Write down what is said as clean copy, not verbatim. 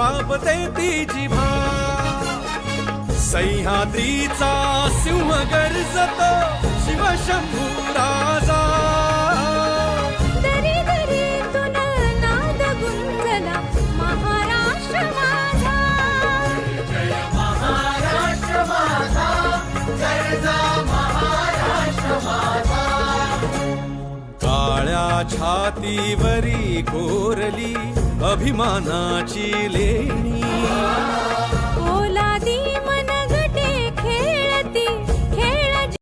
कापते ती जिभा सह्याद्रीचा सिंह गर्जतो शिवशंभू राजा दरी दरीतून नाद गुंजला महाराष्ट्र माझा जय महाराष्ट्र माझा गर्जा महाराष्ट्र माझा काळ्या छातीवरी कोरली अभिमानाची लेणी